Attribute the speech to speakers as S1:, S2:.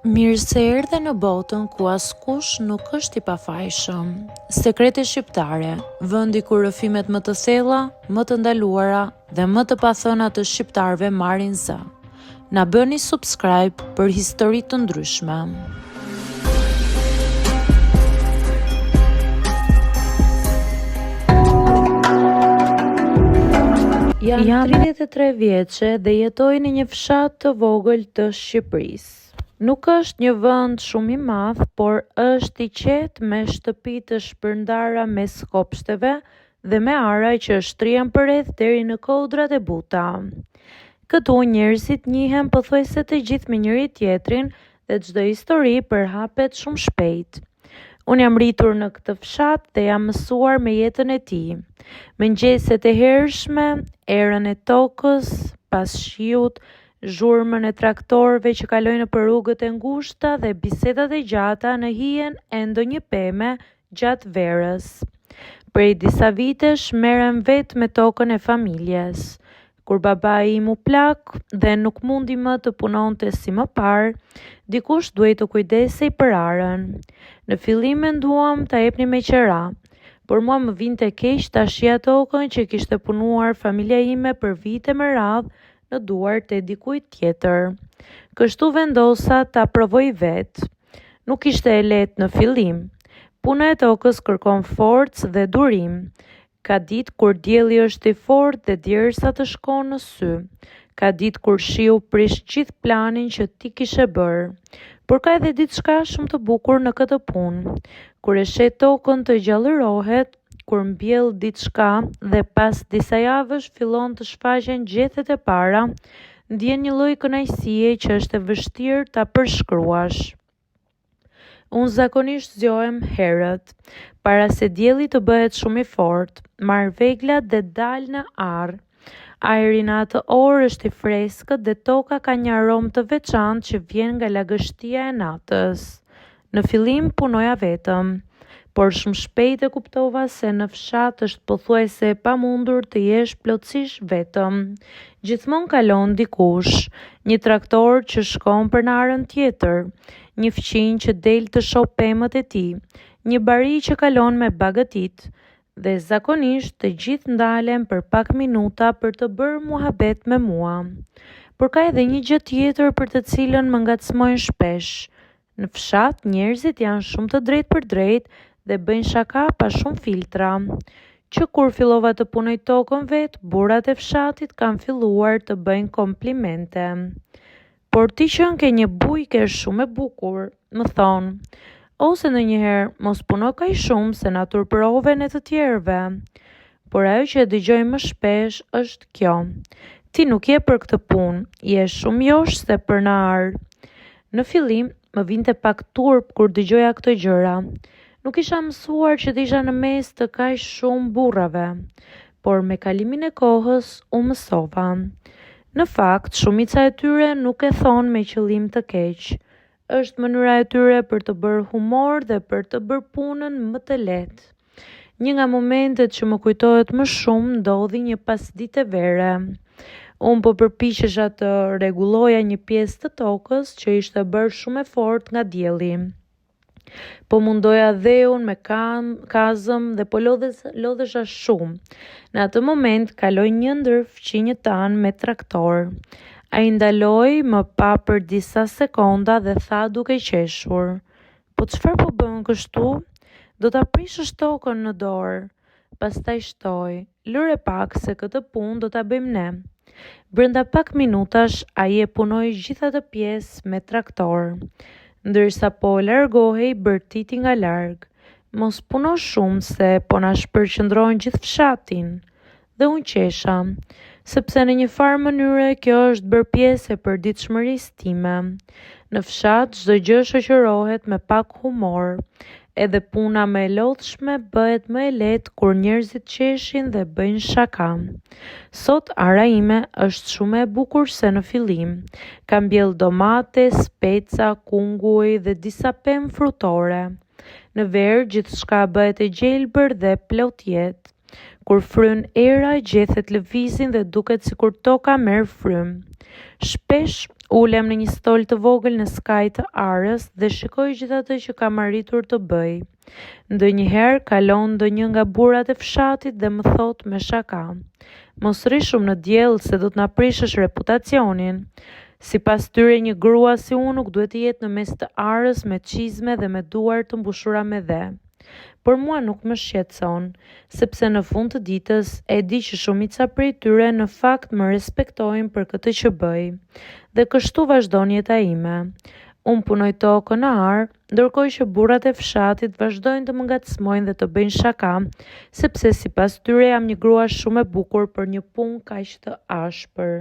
S1: Mirë se erdhe në botën ku askush nuk është i pafajshëm. Sekrete shqiptare, vendi ku rrëfimet më të thella, më të ndaluara dhe më të pathëna të shqiptarëve marrin zë. Na bëni subscribe për histori të ndryshme. Jam 33 vjeçe dhe jetoj në një fshat të vogël të Shqipërisë. Nuk është një vend shumë i madh, por është i qetë me shtëpi të shpërndara mes kopshteve dhe me ara që shtrihen përreth deri në kodrat e buta. Këtu njerëzit njihen pothuajse të gjithë me njëri tjetrin dhe çdo histori përhapet shumë shpejt. Unë jam rritur në këtë fshat dhe jam mësuar me jetën e tij. Mëngjeset e hershme, erën e tokës, pas shiut, zhurmën e traktorëve që kalojnë nëpër rrugët e ngushta dhe bisedat e gjata në hijen e ndonjë peme gjatë verës. Prej disa vitesh merrem vetë me tokën e familjes. Kur babai im u plak dhe nuk mundi më të punonte si më parë, dikush duhej të kujdesej për arën. Në fillim menduam ta jepnim me qira, por mua më vinte keq ta shija tokën që kishte punuar familja ime për vite me radhë në duart e dikujt tjetër. Kështu vendosa ta provoj vetë. Nuk ishte e lehtë në fillim. Puna e tokës kërkon forcë dhe durim. Ka ditë kur dielli është i fortë dhe djersa të shkon në sy. Ka ditë kur shiu prish gjithë planin që ti kishe bërë. Por ka edhe diçka shumë të bukur në këtë punë. Kur e shet tokën të gjallërohet, kur mbjell diçka dhe pas disa javësh fillon të shfaqen gjethet e para, ndjen një lloj kënaqësie që është e vështirë ta përshkruash. Unë zakonisht zgjohem herët, para se dielli të bëhet shumë i fortë, marr veglat dhe dal në arë. Ajri në atë orë është i freskët dhe toka ka një aromë të veçantë që vjen nga lagështia e natës. Në fillim punoja vetëm, por shumë shpejt e kuptova se në fshat është pothuajse e pamundur të jesh plotësisht vetëm. Gjithmonë kalon dikush, një traktor që shkon për në arën tjetër, një fqinj që del të shoh pemët e tij, një bari që kalon me bagëtit, dhe zakonisht të gjithë ndalen për pak minuta për të bërë muhabet me mua. Por ka edhe një gjë tjetër për të cilën më ngacmojnë shpesh. Në fshat njerëzit janë shumë të drejtë për drejtë dhe bëjnë shaka pa shumë filtra. Që kur fillova të punoj tokën vetë, burrat e fshatit kanë filluar të bëjnë komplimente. Por ti që ke një bujke shumë e bukur, më thonë, ose ndonjëherë mos puno kaq shumë se na turpëroven e të tjerëve. Por ajo që dëgjoj më shpesh është kjo: ti nuk je për këtë punë, je shumë josh se për në arë. Në fillim më vinte pak turp kur dëgjoja këto gjëra. Nuk isha mësuar që të isha në mes të kaq shumë burrave, por me kalimin e kohës u mësova. Në fakt, shumica e tyre nuk e thonë me qëllim të keq. Është mënyra e tyre për të bërë humor dhe për të bërë punën më të lehtë. Një nga momentet që më kujtohet më shumë ndodhi një pasditë vere. Unë po përpiqesha të rregulloja një pjesë të tokës që ishte bërë shumë e fortë nga dielli. Po mundoja dheun me kazëm dhe po lodhesha shumë. Në atë moment kaloi një ndër fqinjëtan me traktor. Ai ndaloi më pa për disa sekonda dhe tha duke qeshur: po çfarë po bën kështu? Do ta prishësh tokën në dorë. Pastaj shtoi: lëre pak se këtë punë do ta bëjmë ne. Brenda pak minutash ai e punoi gjithë atë pjesë me traktor. Ndërsa po largohej bërtiti nga larg: mos puno shumë se po na shpërqendron gjithë fshatin. Dhe unë qesha, sepse në një farë mënyre kjo është bërë pjesë e përditshmërisë time. Në fshat çdo gjë shoqërohet me pak humor. Edhe puna më e lodhshme bëhet më e lehtë kur njerëzit qeshin dhe bëjnë shaka. Sot ara ime është shumë e bukur se në fillim. Ka mbjell domate, speca, kunguj dhe disa pemë frutore. Në verë gjithçka bëhet e gjelbër dhe plot jetë. Kur fryn era, gjethet lëvizin dhe duket sikur toka merr frym. Shpesh ulem në një stol të vogël në skaj të arës dhe shikoj gjithë atë që kam arritur të bëj. Ndonjëherë kalon ndonjë nga burrat e fshatit dhe më thot me shaka: "Mos rri shumë në diell se do të na prishësh reputacionin." Sipas tyre, një grua si unë nuk duhet të jetë në mes të arës me çizme dhe me duar të mbushura me dhe. Por mua nuk më shqetëson, sepse në fund të ditës e di që shumica prej tyre në fakt më respektojnë për këtë që bëj, dhe kështu vazhdon jeta ime. Unë punoj tokën në arë, ndërkohë që burrat e fshatit vazhdojnë të më ngacmojnë dhe të bëjnë shaka, sepse sipas tyre jam një grua shumë e bukur për një punë kaq të ashpër.